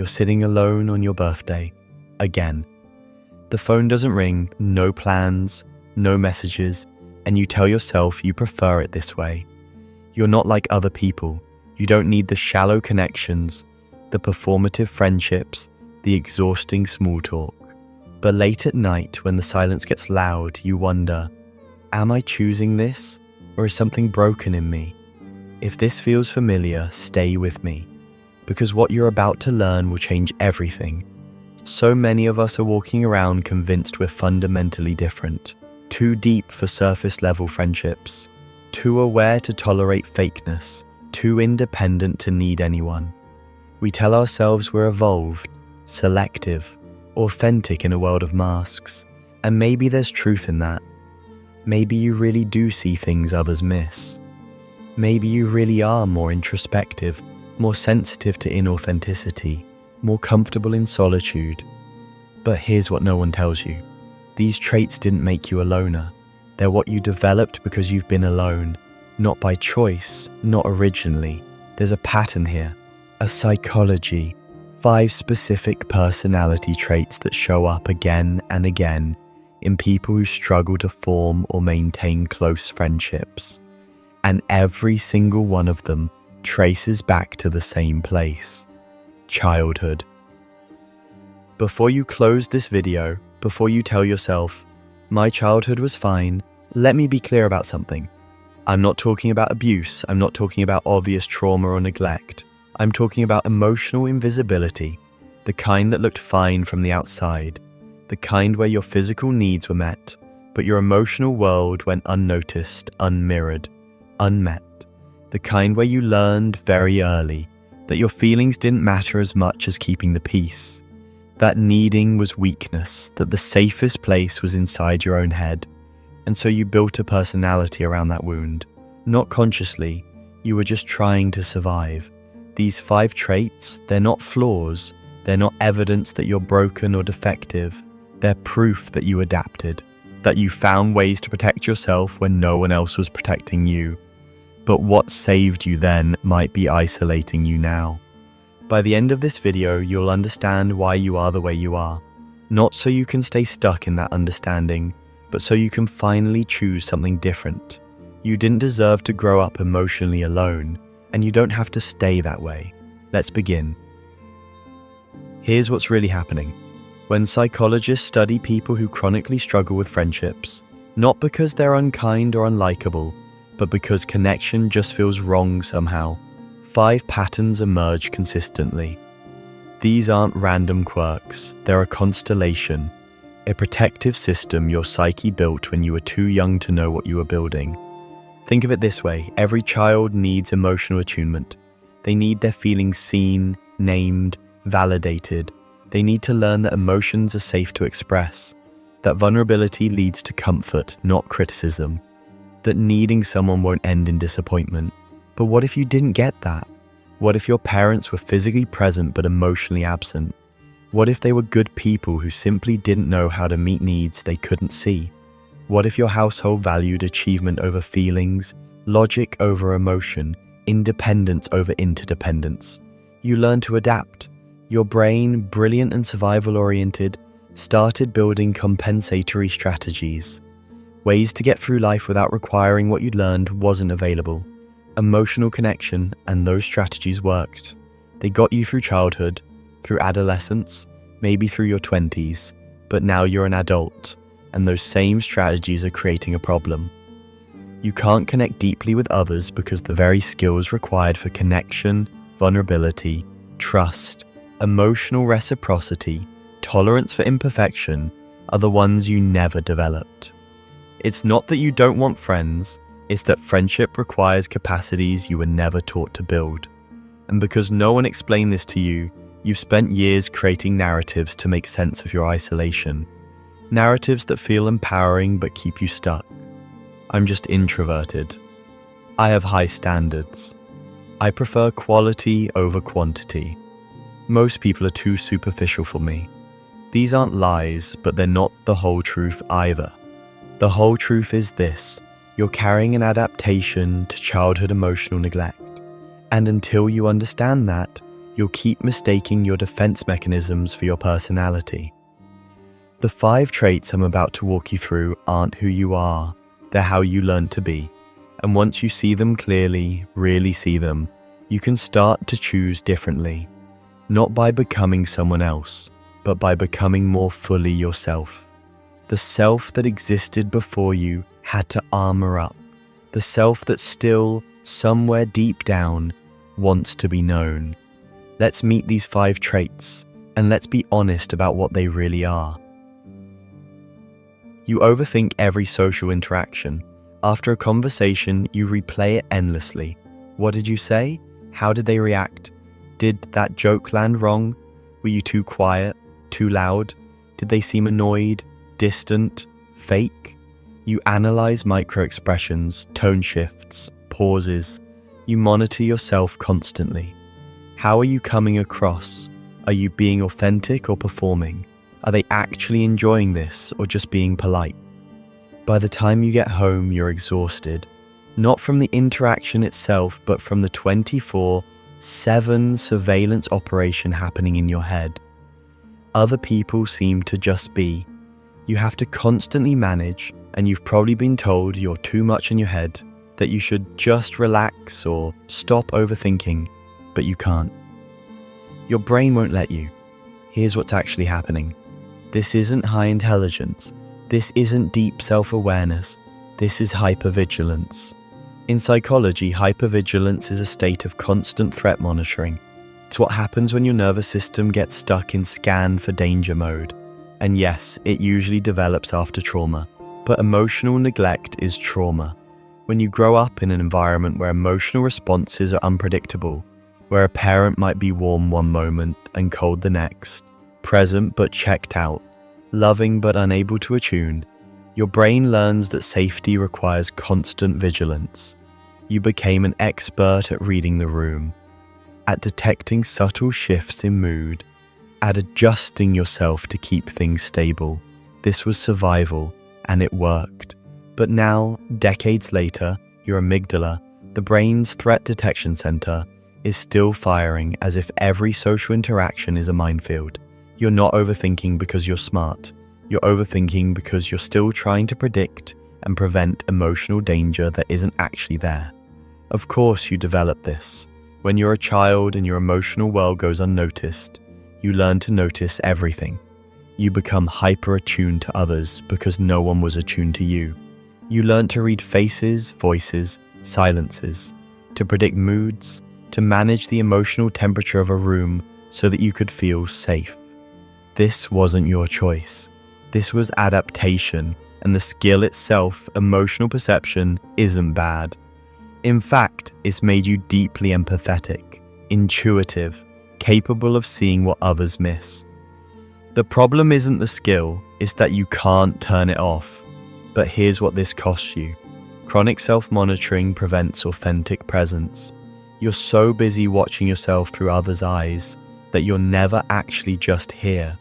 You're sitting alone on your birthday. Again. The phone doesn't ring, no plans, no messages, and you tell yourself you prefer it this way. You're not like other people. You don't need the shallow connections, the performative friendships, the exhausting small talk. But late at night, when the silence gets loud, you wonder, am I choosing this, or is something broken in me? If this feels familiar, stay with me, because what you're about to learn will change everything. So many of us are walking around convinced we're fundamentally different, too deep for surface-level friendships, too aware to tolerate fakeness, too independent to need anyone. We tell ourselves we're evolved, selective, authentic in a world of masks, and maybe there's truth in that. Maybe you really do see things others miss. Maybe you really are more introspective, more sensitive to inauthenticity, more comfortable in solitude. But here's what no one tells you. These traits didn't make you a loner. They're what you developed because you've been alone, not by choice, not originally. There's a pattern here, a psychology, 5 specific personality traits that show up again and again in people who struggle to form or maintain close friendships. And every single one of them traces back to the same place: childhood. Before you close this video, before you tell yourself, my childhood was fine, let me be clear about something. I'm not talking about abuse, I'm not talking about obvious trauma or neglect. I'm talking about emotional invisibility, the kind that looked fine from the outside, the kind where your physical needs were met, but your emotional world went unnoticed, unmirrored, unmet. The kind where you learned very early that your feelings didn't matter as much as keeping the peace, that needing was weakness, that the safest place was inside your own head. And so you built a personality around that wound. Not consciously, you were just trying to survive. These 5 traits, they're not flaws, they're not evidence that you're broken or defective, they're proof that you adapted, that you found ways to protect yourself when no one else was protecting you. But what saved you then might be isolating you now. By the end of this video, you'll understand why you are the way you are, not so you can stay stuck in that understanding, but so you can finally choose something different. You didn't deserve to grow up emotionally alone, and you don't have to stay that way. Let's begin. Here's what's really happening. When psychologists study people who chronically struggle with friendships, not because they're unkind or unlikable, but because connection just feels wrong somehow, 5 patterns emerge consistently. These aren't random quirks, they're a constellation, a protective system your psyche built when you were too young to know what you were building. Think of it this way, every child needs emotional attunement. They need their feelings seen, named, validated. They need to learn that emotions are safe to express, that vulnerability leads to comfort, not criticism, that needing someone won't end in disappointment. But what if you didn't get that? What if your parents were physically present but emotionally absent? What if they were good people who simply didn't know how to meet needs they couldn't see? What if your household valued achievement over feelings, logic over emotion, independence over interdependence? You learned to adapt. Your brain, brilliant and survival-oriented, started building compensatory strategies. Ways to get through life without requiring what you'd learned wasn't available. Emotional connection, and those strategies worked. They got you through childhood, through adolescence, maybe through your 20s, but now you're an adult, and those same strategies are creating a problem. You can't connect deeply with others because the very skills required for connection, vulnerability, trust, emotional reciprocity, tolerance for imperfection are the ones you never developed. It's not that you don't want friends, it's that friendship requires capacities you were never taught to build. And because no one explained this to you, you've spent years creating narratives to make sense of your isolation. Narratives that feel empowering but keep you stuck. I'm just introverted. I have high standards. I prefer quality over quantity. Most people are too superficial for me. These aren't lies, but they're not the whole truth either. The whole truth is this: you're carrying an adaptation to childhood emotional neglect. And until you understand that, you'll keep mistaking your defense mechanisms for your personality. The 5 traits I'm about to walk you through aren't who you are, they're how you learn to be. And once you see them clearly, really see them, you can start to choose differently. Not by becoming someone else, but by becoming more fully yourself. The self that existed before you had to armor up. The self that still, somewhere deep down, wants to be known. Let's meet these 5 traits, and let's be honest about what they really are. You overthink every social interaction. After a conversation, you replay it endlessly. What did you say? How did they react? Did that joke land wrong? Were you too quiet? Too loud? Did they seem annoyed? Distant? Fake? You analyze micro-expressions, tone shifts, pauses. You monitor yourself constantly. How are you coming across? Are you being authentic or performing? Are they actually enjoying this or just being polite? By the time you get home, you're exhausted. Not from the interaction itself, but from the 24/7 surveillance operation happening in your head. Other people seem to just be. You have to constantly manage, and you've probably been told you're too much in your head, that you should just relax or stop overthinking, but you can't. Your brain won't let you. Here's what's actually happening. This isn't high intelligence. This isn't deep self-awareness. This is hypervigilance. In psychology, hypervigilance is a state of constant threat monitoring. It's what happens when your nervous system gets stuck in scan for danger mode. And yes, it usually develops after trauma. But emotional neglect is trauma. When you grow up in an environment where emotional responses are unpredictable, where a parent might be warm one moment and cold the next, present but checked out, loving but unable to attune, your brain learns that safety requires constant vigilance. You became an expert at reading the room, at detecting subtle shifts in mood, at adjusting yourself to keep things stable. This was survival, and it worked. But now, decades later, your amygdala, the brain's threat detection center, is still firing as if every social interaction is a minefield. You're not overthinking because you're smart. You're overthinking because you're still trying to predict and prevent emotional danger that isn't actually there. Of course you develop this. When you're a child and your emotional world goes unnoticed, you learn to notice everything. You become hyper-attuned to others because no one was attuned to you. You learn to read faces, voices, silences, to predict moods, to manage the emotional temperature of a room so that you could feel safe. This wasn't your choice. This was adaptation, and the skill itself, emotional perception, isn't bad. In fact, it's made you deeply empathetic, intuitive, capable of seeing what others miss. The problem isn't the skill, it's that you can't turn it off. But here's what this costs you. Chronic self-monitoring prevents authentic presence. You're so busy watching yourself through others' eyes that you're never actually just here.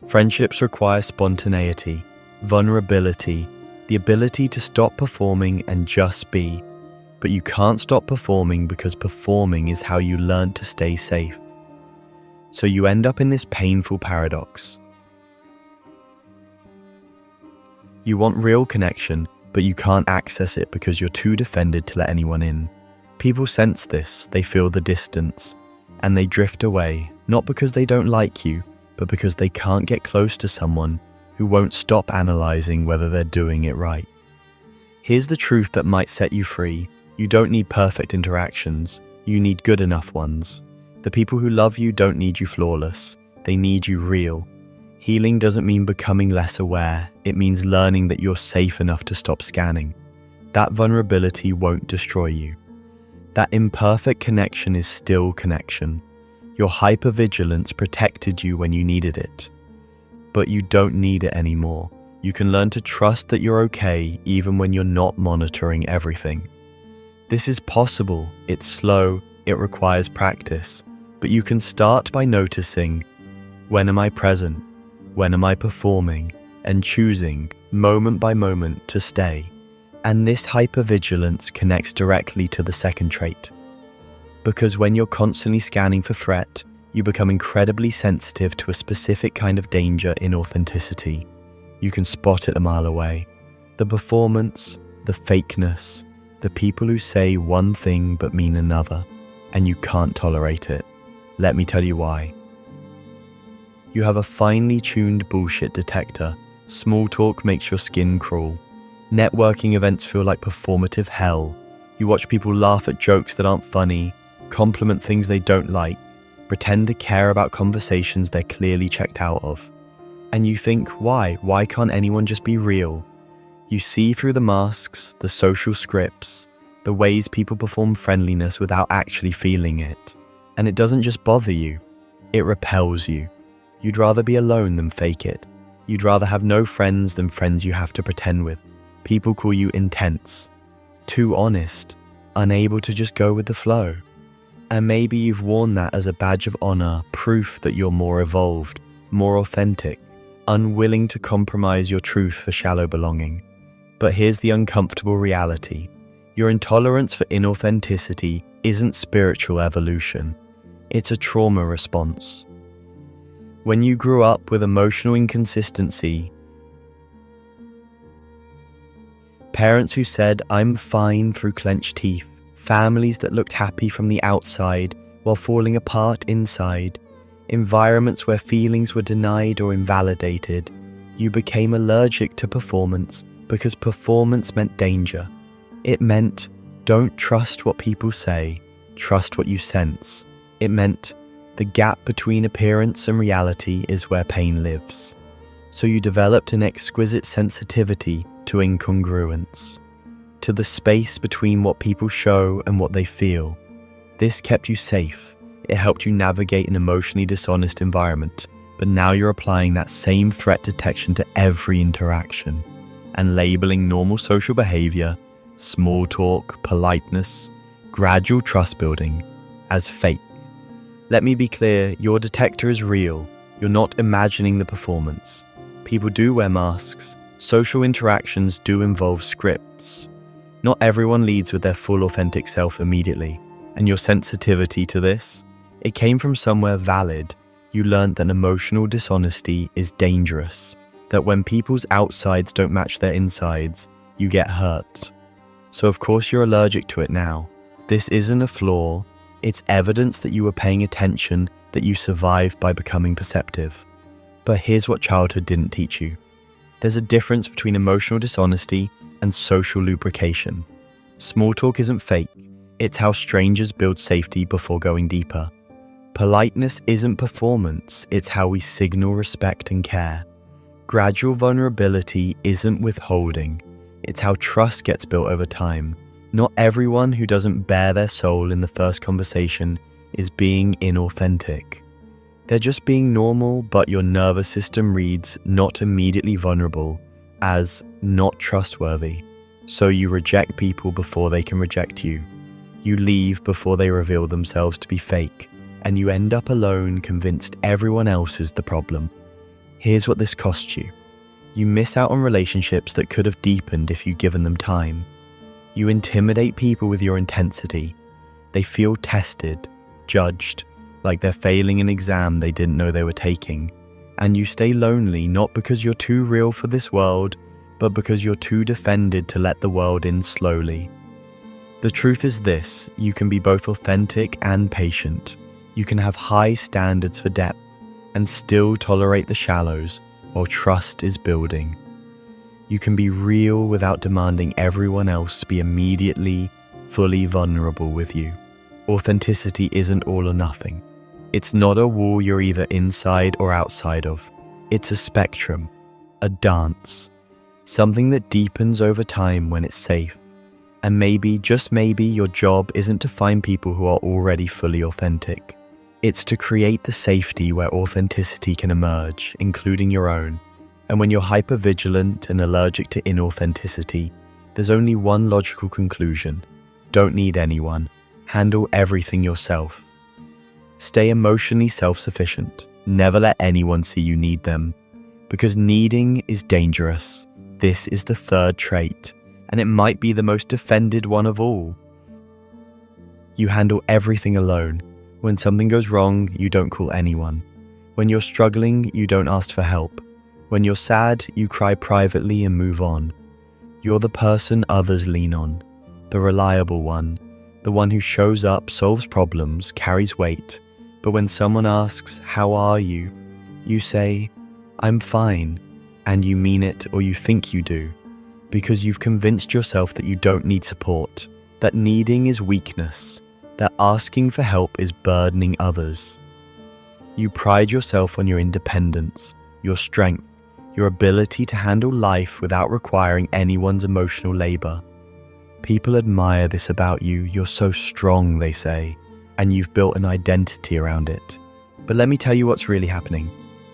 Friendships require spontaneity, vulnerability, the ability to stop performing and just be. But you can't stop performing because performing is how you learn to stay safe. So you end up in this painful paradox. You want real connection, but you can't access it because you're too defended to let anyone in. People sense this, they feel the distance, and they drift away, not because they don't like you, but because they can't get close to someone who won't stop analyzing whether they're doing it right. Here's the truth that might set you free. You don't need perfect interactions, you need good enough ones. The people who love you don't need you flawless, they need you real. Healing doesn't mean becoming less aware, it means learning that you're safe enough to stop scanning. That vulnerability won't destroy you. That imperfect connection is still connection. Your hypervigilance protected you when you needed it. But you don't need it anymore. You can learn to trust that you're okay even when you're not monitoring everything. This is possible, it's slow, it requires practice, but you can start by noticing, when am I present? When am I performing? And choosing, moment by moment, to stay. And this hypervigilance connects directly to the second trait. Because when you're constantly scanning for threat, You become incredibly sensitive to a specific kind of danger in authenticity. You can spot it a mile away. The performance, the fakeness, the people who say one thing but mean another, and you can't tolerate it. Let me tell you why. You have a finely tuned bullshit detector. Small talk makes your skin crawl. Networking events feel like performative hell. You watch people laugh at jokes that aren't funny, compliment things they don't like, pretend to care about conversations they're clearly checked out of. And you think, why? Why can't anyone just be real? You see through the masks, the social scripts, the ways people perform friendliness without actually feeling it. And it doesn't just bother you, it repels you. You'd rather be alone than fake it. You'd rather have no friends than friends you have to pretend with. People call you intense, too honest, unable to just go with the flow. And maybe you've worn that as a badge of honor, proof that you're more evolved, more authentic, unwilling to compromise your truth for shallow belonging. But here's the uncomfortable reality. Your intolerance for inauthenticity isn't spiritual evolution. It's a trauma response. When you grew up with emotional inconsistency, parents who said, "I'm fine" through clenched teeth, families that looked happy from the outside while falling apart inside, environments where feelings were denied or invalidated, you became allergic to performance because performance meant danger. It meant, don't trust what people say, trust what you sense. It meant, the gap between appearance and reality is where pain lives. So you developed an exquisite sensitivity to incongruence, to the space between what people show and what they feel. This kept you safe. It helped you navigate an emotionally dishonest environment, but now you're applying that same threat detection to every interaction and labeling normal social behavior, small talk, politeness, gradual trust building as fake. Let me be clear, your detector is real. You're not imagining the performance. People do wear masks. Social interactions do involve scripts. Not everyone leads with their full authentic self immediately. And your sensitivity to this, it came from somewhere valid. You learned that emotional dishonesty is dangerous. That when people's outsides don't match their insides, you get hurt. So of course you're allergic to it now. This isn't a flaw. It's evidence that you were paying attention, that you survived by becoming perceptive. But here's what childhood didn't teach you. There's a difference between emotional dishonesty and social lubrication. Small talk isn't fake. It's how strangers build safety before going deeper. Politeness isn't performance. It's how we signal respect and care. Gradual vulnerability isn't withholding. It's how trust gets built over time. Not everyone who doesn't bare their soul in the first conversation is being inauthentic. They're just being normal, but your nervous system reads not immediately vulnerable as not trustworthy. So you reject people before they can reject you. You leave before they reveal themselves to be fake, and you end up alone, convinced everyone else is the problem. Here's what this costs you. You miss out on relationships that could have deepened if you'd given them time. You intimidate people with your intensity. They feel tested, judged, like they're failing an exam they didn't know they were taking. And you stay lonely not because you're too real for this world, but because you're too defended to let the world in slowly. The truth is this, you can be both authentic and patient. You can have high standards for depth and still tolerate the shallows while trust is building. You can be real without demanding everyone else be immediately, fully vulnerable with you. Authenticity isn't all or nothing. It's not a wall you're either inside or outside of. It's a spectrum, a dance, something that deepens over time when it's safe. And maybe, just maybe, your job isn't to find people who are already fully authentic. It's to create the safety where authenticity can emerge, including your own. And when you're hypervigilant and allergic to inauthenticity, there's only one logical conclusion. Don't need anyone. Handle everything yourself. Stay emotionally self-sufficient. Never let anyone see you need them. Because needing is dangerous. This is the third trait, and it might be the most defended one of all. You handle everything alone. When something goes wrong, you don't call anyone. When you're struggling, you don't ask for help. When you're sad, you cry privately and move on. You're the person others lean on, the reliable one, the one who shows up, solves problems, carries weight. But when someone asks, "How are you?" you say, "I'm fine," and you mean it, or you think you do, because you've convinced yourself that you don't need support, that needing is weakness, that asking for help is burdening others. You pride yourself on your independence, your strength, your ability to handle life without requiring anyone's emotional labor. People admire this about you. You're so strong, they say, and you've built an identity around it. But let me tell you what's really happening.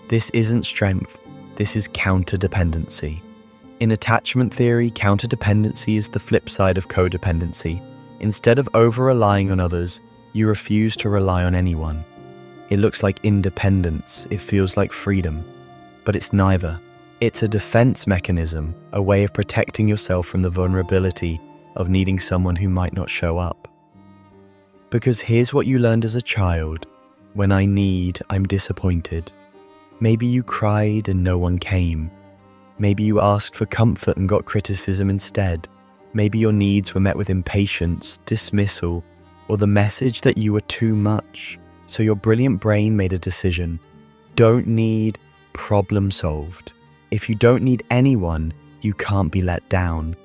This isn't strength. This is counter-dependency. In attachment theory, counter-dependency is the flip side of codependency. Instead of over-relying on others, you refuse to rely on anyone. It looks like independence. It feels like freedom. But it's neither. It's a defense mechanism, a way of protecting yourself from the vulnerability of needing someone who might not show up. Because here's what you learned as a child. When I need, I'm disappointed. Maybe you cried and no one came. Maybe you asked for comfort and got criticism instead. Maybe your needs were met with impatience, dismissal, or the message that you were too much. So your brilliant brain made a decision. Don't need, problem solved. If you don't need anyone, you can't be let down.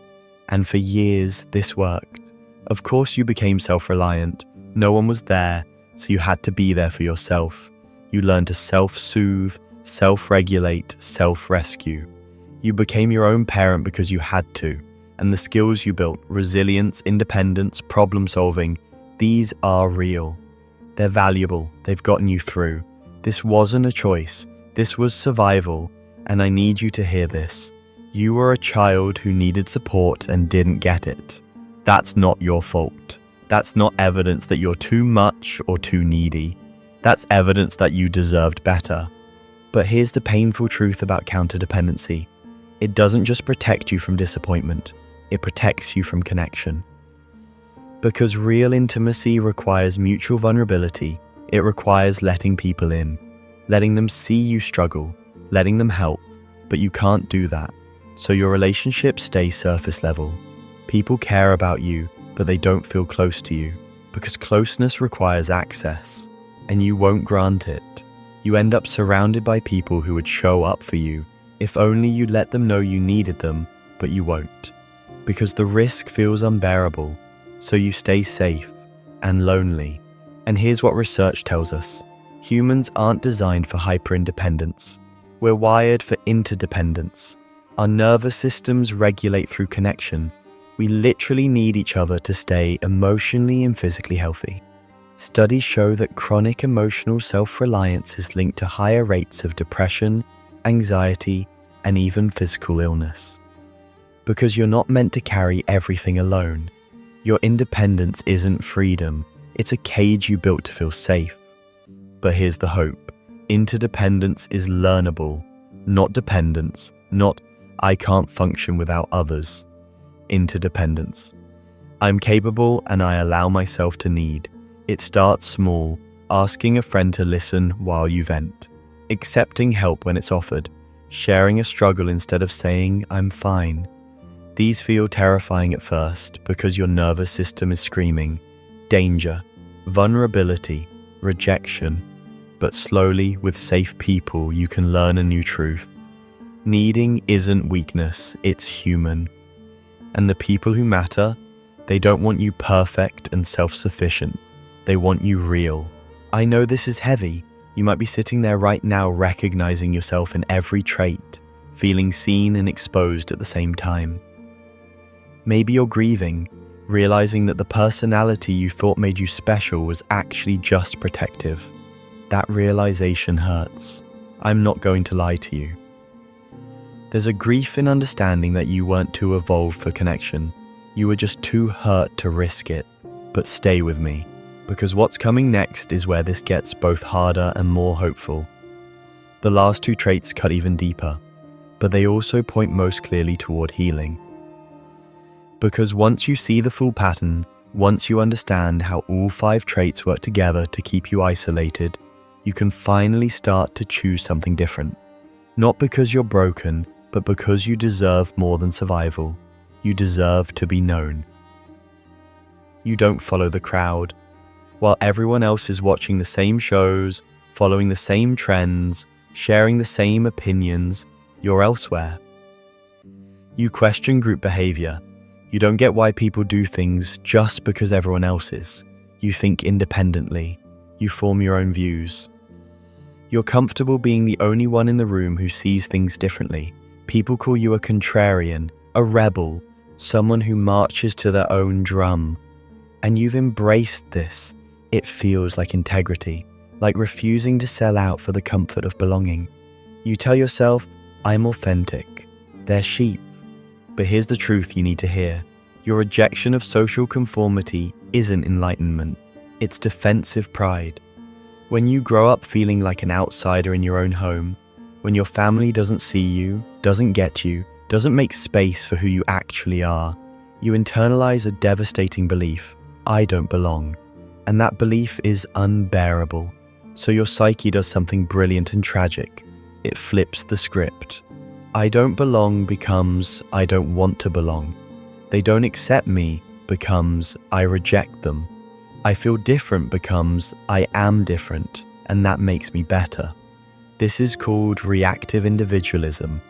And for years, this worked. Of course, you became self-reliant. No one was there, so you had to be there for yourself. You learned to self-soothe, self-regulate, self-rescue. You became your own parent because you had to. And the skills you built, resilience, independence, problem-solving, these are real. They're valuable. They've gotten you through. This wasn't a choice. This was survival. And I need you to hear this. You were a child who needed support and didn't get it. That's not your fault. That's not evidence that you're too much or too needy. That's evidence that you deserved better. But here's the painful truth about counterdependency. It doesn't just protect you from disappointment. It protects you from connection. Because real intimacy requires mutual vulnerability. It requires letting people in, letting them see you struggle, letting them help. But you can't do that. So your relationships stay surface level. People care about you, but they don't feel close to you. Because closeness requires access, and you won't grant it. You end up surrounded by people who would show up for you if only you let them know you needed them, but you won't. Because the risk feels unbearable, so you stay safe and lonely. And here's what research tells us. Humans aren't designed for hyper-independence. We're wired for interdependence. Our nervous systems regulate through connection. We literally need each other to stay emotionally and physically healthy. Studies show that chronic emotional self-reliance is linked to higher rates of depression, anxiety, and even physical illness. Because you're not meant to carry everything alone. Your independence isn't freedom. It's a cage you built to feel safe. But here's the hope. Interdependence is learnable, not dependence, not I can't function without others. Interdependence. I'm capable and I allow myself to need. It starts small, asking a friend to listen while you vent, accepting help when it's offered, sharing a struggle instead of saying, I'm fine. These feel terrifying at first because your nervous system is screaming, danger, vulnerability, rejection. But slowly, with safe people, you can learn a new truth. Needing isn't weakness, it's human. And the people who matter, they don't want you perfect and self-sufficient. They want you real. I know this is heavy. You might be sitting there right now recognizing yourself in every trait, feeling seen and exposed at the same time. Maybe you're grieving, realizing that the personality you thought made you special was actually just protective. That realization hurts. I'm not going to lie to you. There's a grief in understanding that you weren't too evolved for connection. You were just too hurt to risk it. But stay with me, because what's coming next is where this gets both harder and more hopeful. The last two traits cut even deeper, but they also point most clearly toward healing. Because once you see the full pattern, Once you understand how all 5 traits work together to keep you isolated, you can finally start to choose something different. Not because you're broken, but because you deserve more than survival. You deserve to be known. You don't follow the crowd. While everyone else is watching the same shows, following the same trends, sharing the same opinions, you're elsewhere. You question group behavior. You don't get why people do things just because everyone else is. You think independently. You form your own views. You're comfortable being the only one in the room who sees things differently. People call you a contrarian, a rebel, someone who marches to their own drum. And you've embraced this. It feels like integrity, like refusing to sell out for the comfort of belonging. You tell yourself, I'm authentic. They're sheep. But here's the truth you need to hear. Your rejection of social conformity isn't enlightenment. It's defensive pride. When you grow up feeling like an outsider in your own home, when your family doesn't see you, doesn't get you, doesn't make space for who you actually are, you internalize a devastating belief, I don't belong. And that belief is unbearable. So your psyche does something brilliant and tragic. It flips the script. I don't belong becomes I don't want to belong. They don't accept me becomes I reject them. I feel different becomes I am different, and that makes me better. This is called reactive individualism.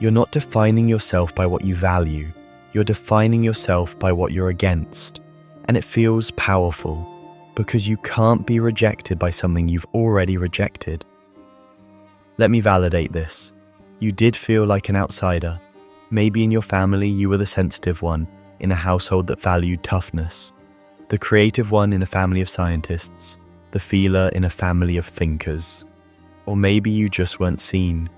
You're not defining yourself by what you value. You're defining yourself by what you're against. And it feels powerful because you can't be rejected by something you've already rejected. Let me validate this. You did feel like an outsider. Maybe in your family you were the sensitive one in a household that valued toughness, the creative one in a family of scientists, the feeler in a family of thinkers. Or maybe you just weren't seen.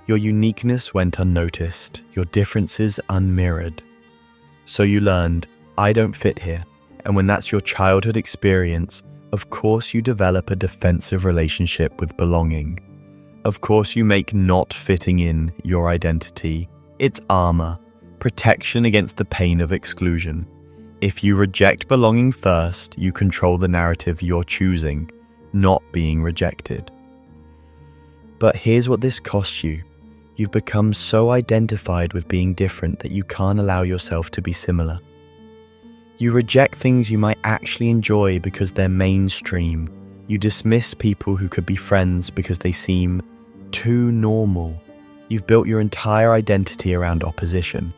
Your uniqueness went unnoticed, your differences unmirrored. So you learned, I don't fit here. And when that's your childhood experience, of course you develop a defensive relationship with belonging. Of course you make not fitting in your identity. It's armor, protection against the pain of exclusion. If you reject belonging first, you control the narrative you're choosing, not being rejected. But here's what this costs you. You've become so identified with being different that you can't allow yourself to be similar. You reject things you might actually enjoy because they're mainstream. You dismiss people who could be friends because they seem too normal. You've built your entire identity around opposition.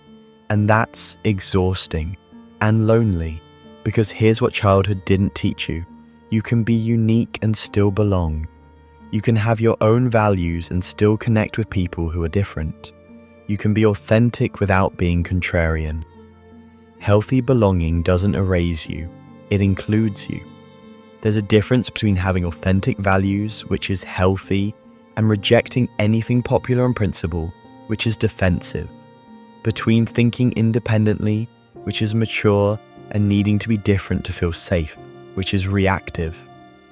And that's exhausting and lonely, because here's what childhood didn't teach you. You can be unique and still belong. You can have your own values and still connect with people who are different. You can be authentic without being contrarian. Healthy belonging doesn't erase you, it includes you. There's a difference between having authentic values, which is healthy, and rejecting anything popular on principle, which is defensive. Between thinking independently, which is mature, and needing to be different to feel safe, which is reactive.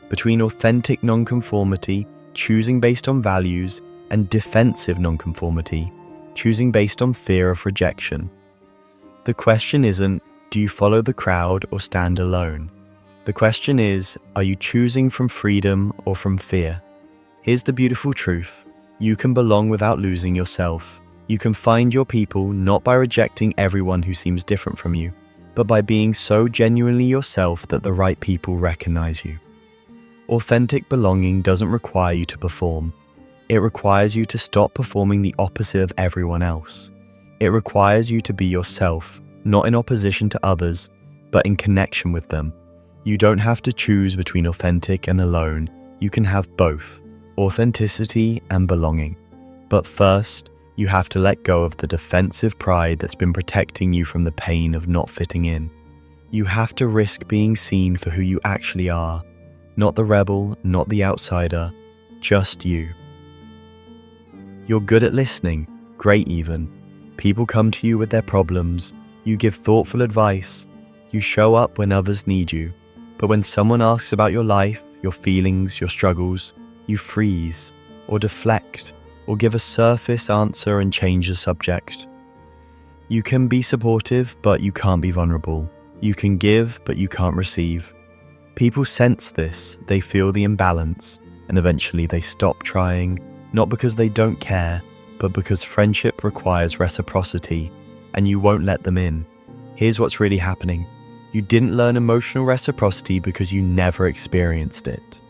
Between authentic nonconformity, choosing based on values, and defensive nonconformity, choosing based on fear of rejection. The question isn't, do you follow the crowd or stand alone? The question is, are you choosing from freedom or from fear? Here's the beautiful truth. You can belong without losing yourself. You can find your people not by rejecting everyone who seems different from you, but by being so genuinely yourself that the right people recognize you. Authentic belonging doesn't require you to perform. It requires you to stop performing the opposite of everyone else. It requires you to be yourself, not in opposition to others, but in connection with them. You don't have to choose between authentic and alone. You can have both, authenticity and belonging. But first, you have to let go of the defensive pride that's been protecting you from the pain of not fitting in. You have to risk being seen for who you actually are. Not the rebel, not the outsider, just you. You're good at listening, great even. People come to you with their problems. You give thoughtful advice. You show up when others need you. But when someone asks about your life, your feelings, your struggles, you freeze, or deflect, or give a surface answer and change the subject. You can be supportive, but you can't be vulnerable. You can give, but you can't receive. People sense this, they feel the imbalance, and eventually they stop trying, not because they don't care, but because friendship requires reciprocity, and you won't let them in. Here's what's really happening. You didn't learn emotional reciprocity because you never experienced it.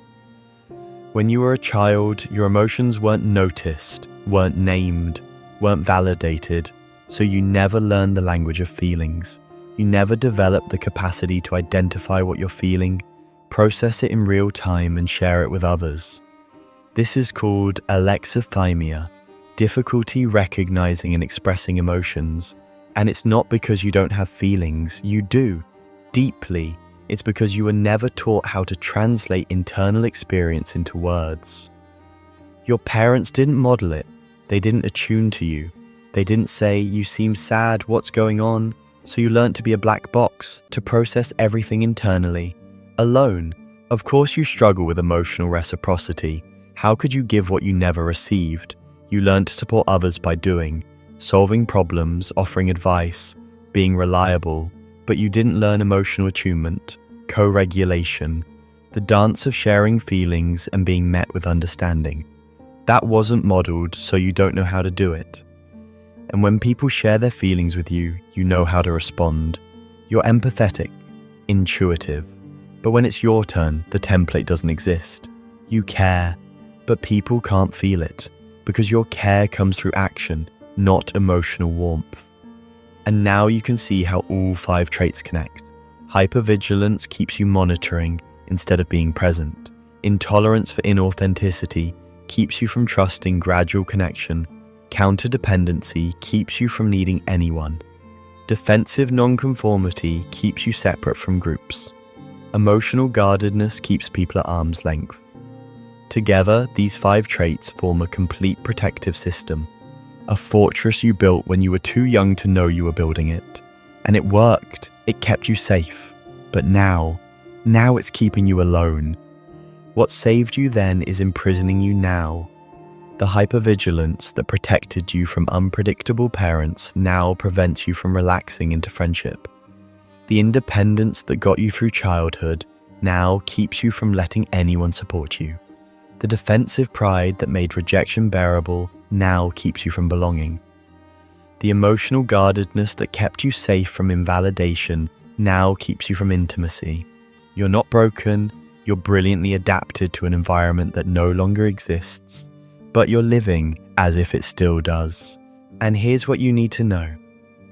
When you were a child, your emotions weren't noticed, weren't named, weren't validated, so you never learned the language of feelings. You never developed the capacity to identify what you're feeling, process it in real time, and share it with others. This is called alexithymia, difficulty recognizing and expressing emotions. And it's not because you don't have feelings, you do, deeply. It's because you were never taught how to translate internal experience into words. Your parents didn't model it, they didn't attune to you. They didn't say, "You seem sad, what's going on?" So you learned to be a black box, to process everything internally, alone. Of course you struggle with emotional reciprocity. How could you give what you never received? You learned to support others by doing, solving problems, offering advice, being reliable, but you didn't learn emotional attunement, co-regulation, the dance of sharing feelings and being met with understanding. That wasn't modeled, so you don't know how to do it. And when people share their feelings with you, you know how to respond. You're empathetic, intuitive. But when it's your turn, the template doesn't exist. You care, but people can't feel it, because your care comes through action, not emotional warmth. And now you can see how all 5 traits connect. Hypervigilance keeps you monitoring instead of being present. Intolerance for inauthenticity keeps you from trusting gradual connection. Counter-dependency keeps you from needing anyone. Defensive nonconformity keeps you separate from groups. Emotional guardedness keeps people at arm's length. Together, these 5 traits form a complete protective system. A fortress you built when you were too young to know you were building it. And it worked. It kept you safe. But now it's keeping you alone. What saved you then is imprisoning you now. The hypervigilance that protected you from unpredictable parents now prevents you from relaxing into friendship. The independence that got you through childhood now keeps you from letting anyone support you. The defensive pride that made rejection bearable now keeps you from belonging. The emotional guardedness that kept you safe from invalidation now keeps you from intimacy. You're not broken, you're brilliantly adapted to an environment that no longer exists, but you're living as if it still does. And here's what you need to know.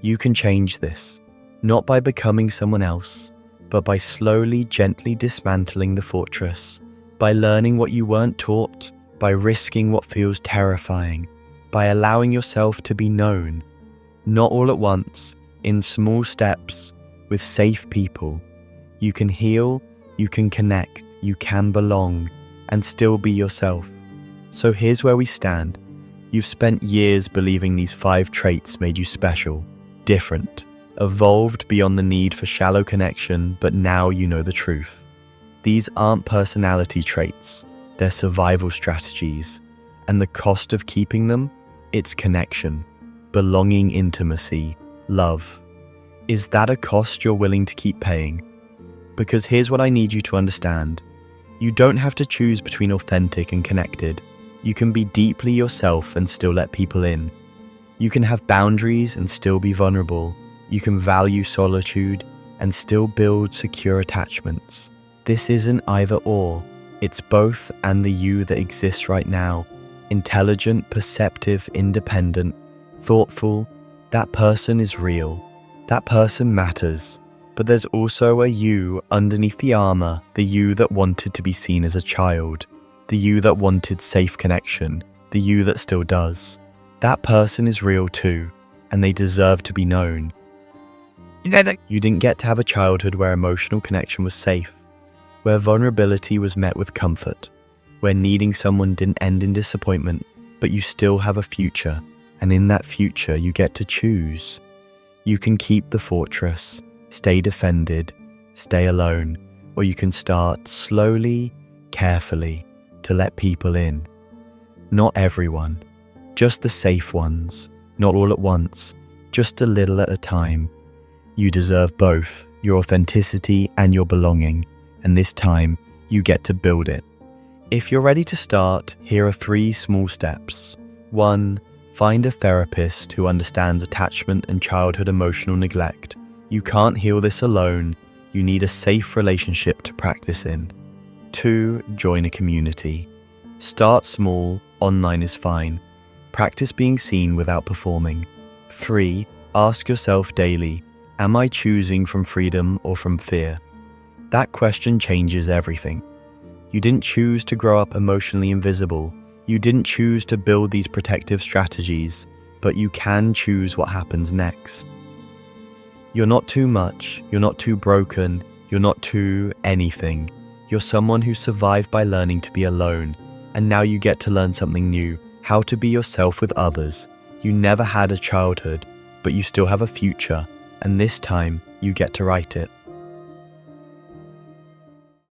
You can change this, not by becoming someone else, but by slowly, gently dismantling the fortress, by learning what you weren't taught, by risking what feels terrifying, by allowing yourself to be known. Not all at once, in small steps, with safe people. You can heal, you can connect, you can belong, and still be yourself. So here's where we stand. You've spent years believing these 5 traits made you special, different, evolved beyond the need for shallow connection, but now you know the truth. These aren't personality traits, they're survival strategies. And the cost of keeping them? It's connection, belonging, intimacy, love. Is that a cost you're willing to keep paying? Because here's what I need you to understand. You don't have to choose between authentic and connected. You can be deeply yourself and still let people in. You can have boundaries and still be vulnerable. You can value solitude and still build secure attachments. This isn't either or. It's both and the you that exists right now. Intelligent, perceptive, independent, thoughtful. That person is real. That person matters. But there's also a you underneath the armor, the you that wanted to be seen as a child, the you that wanted safe connection, the you that still does. That person is real too, and they deserve to be known. You didn't get to have a childhood where emotional connection was safe, where vulnerability was met with comfort, where needing someone didn't end in disappointment, but you still have a future, and in that future you get to choose. You can keep the fortress, stay defended, stay alone, or you can start slowly, carefully, to let people in. Not everyone, just the safe ones, not all at once, just a little at a time. You deserve both. your authenticity, and your belonging, and this time you get to build it. If you're ready to start, here are 3 small steps. 1. Find a therapist who understands attachment and childhood emotional neglect. You can't heal this alone. You need a safe relationship to practice in. 2. Join a community. Start small, online is fine. Practice being seen without performing. 3. Ask yourself daily, am I choosing from freedom or from fear? That question changes everything. You didn't choose to grow up emotionally invisible. You didn't choose to build these protective strategies, but you can choose what happens next. You're not too much, you're not too broken, you're not too anything. You're someone who survived by learning to be alone, and now you get to learn something new, how to be yourself with others. You never had a childhood, but you still have a future, and this time you get to write it.